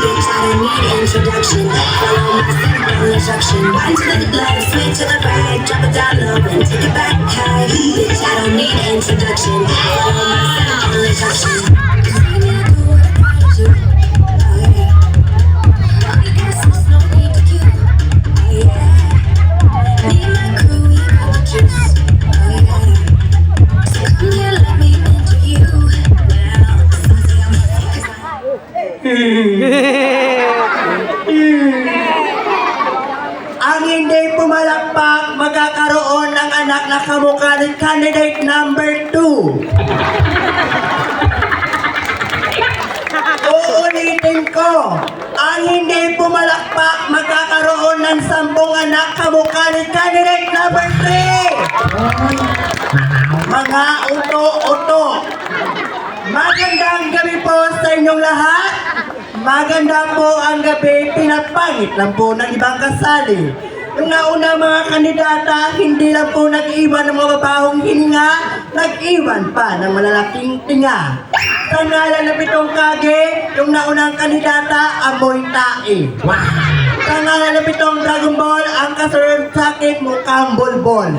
Bitch, I don't need introduction. Follow my simple instruction. One to the left, switch to the right. Drop it down low and take it back high. Bitch, I don't need introduction. Follow my simple instruction. Cause I never do what I gotta do. Oh yeah. All you guys is no need to queue. Oh yeah. Me and my crew, we got the juice. Oh yeah. So come here, let me mentor you. Well, some say I'm happy 'cause Ang hindi pumalakpak, magkakaroon ng anak na kamukha ng candidate number 2. Uulitin ko, ang hindi pumalakpak, magkakaroon ng 10 anak kamukha ng candidate number 3. Mga uto-uto. Magandang gabi po sa inyong lahat. Maganda po ang gabi, pinapangit lang po ng ibang kasali. Yung nauna mga kandidata, hindi lang po nag-iwan ng mga babahong hininga, nag-iwan pa ng malalaking tinga. Sa ngalan na pitong kage, yung naunang kandidata, amoy tae. Sa ngalan na pitong Dragon Ball, ang kasunod sakit mukhang bolbol.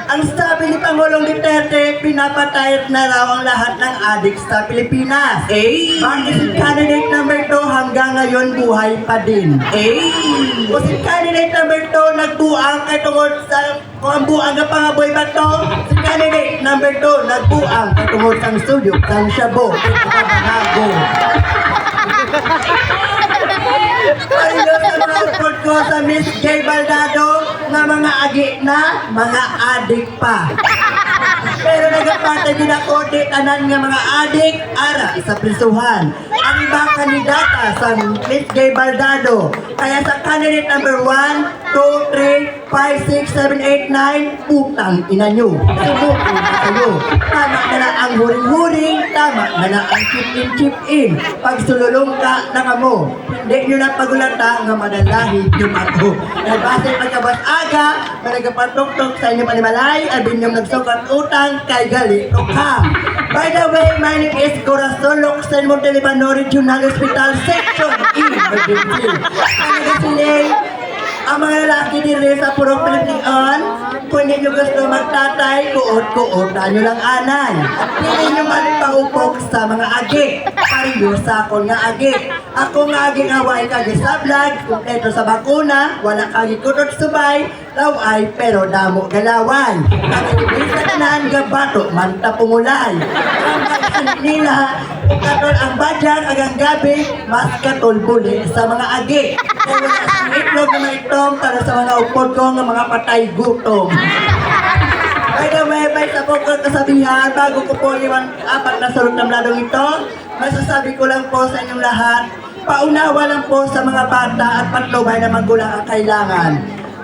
Ang sabi ni Pangulong Duterte, pinapatay na raw ang lahat ng adik sa Pilipinas. Bakit si candidate number 2 hanggang ngayon buhay pa din? O si candidate number 2 nagbuang kay tungod sa kung ang buang na pangaboy ba to? Si candidate number 2 nagbuang kay tungod sa studio, sa Shabu, sa Bahago. Pariyo sa mga report ko sa Miss J. Baldado na mga agi na, mga adik pa. Pero nagapatay din ako di tanan nga mga adik ara sa prisuhan. Ang ibang kandidata sa Miss J. Baldado. Kaya sa candidate number 1, 2, 3, 5, 6, 7, 8, 9, putang ina nyo. Subukin na kayo. Tama na na ang huring-huring, tama na na ang chip-in. Pag sululong ka na kamo, hindi nyo na pagulata nga madalahi yung ako. Nagbase pagkabas aga, managapatok-tok sa inyong panimalay, abin yung nagsukat utang kay gali tukam. By the way, my name is Corazon Locsen Montelibano Regional Hospital Section Emergency. Ang nagasilay, ang mga lalaki din sa Purok Pilipinan, kung hindi nyo gusto magtatay, kuot-kuotan nyo lang anay. At hindi nyo magpaupok sa mga agi. Pariyo sa akong nga agi. Ako nga agi nga way kagi sa vlog, kumpleto sa bakuna, wala kagi kutot subay, laway pero damo galaway. Nakikibisa tanan gabato, manta pumulay. Ang magkasanit nila, kung katol ang badyang agang gabi, mas katol buli sa mga agi. Kaya wala sa itlog na itom para sa mga upod ko ng mga patay gutom. By the way, may sa pokol kasabihan, bago ko po yung 4 na sulok ng ladong ito, masasabi ko lang po sa inyong lahat, paunawa lang po sa mga bata at patnubay na magulang ang kailangan.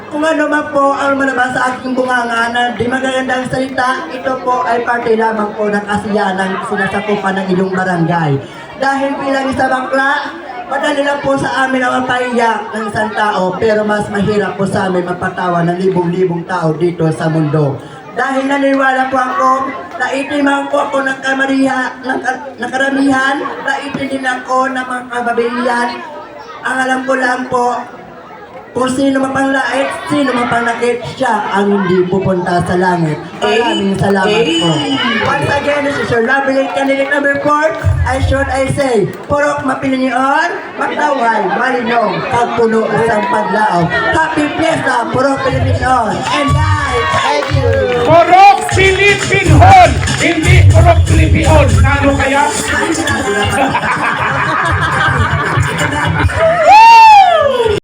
Kung ano man po ang malabas sa aking bunganga na di magagandang salita, ito po ay parte lamang po ng kasiyahan ng sinasakupan ng inyong barangay. Dahil bilang isa bakla, madali lang po sa amin ang mapaiyak ng isang tao, pero mas mahirap po sa amin mapatawa ng libong-libong tao dito sa mundo. Dahil naniniwala po ako, naitiman po ako ng karamihan, naitin din ako ng mga kababaihan. Ang alam ko lang po, kung sino mapanglait, sino mapanakit, siya ang hindi pupunta sa langit. Maraming salamat po. Once again, this is your lovely candidate number 4. I say, purok mapilinion, magtaway, malinong, pagpuno isang padlao. Happy Fiesta, purok Pilipinion. And thank you. Purok Pilipinhon, hindi Purok Pilipinhon. Ano kaya?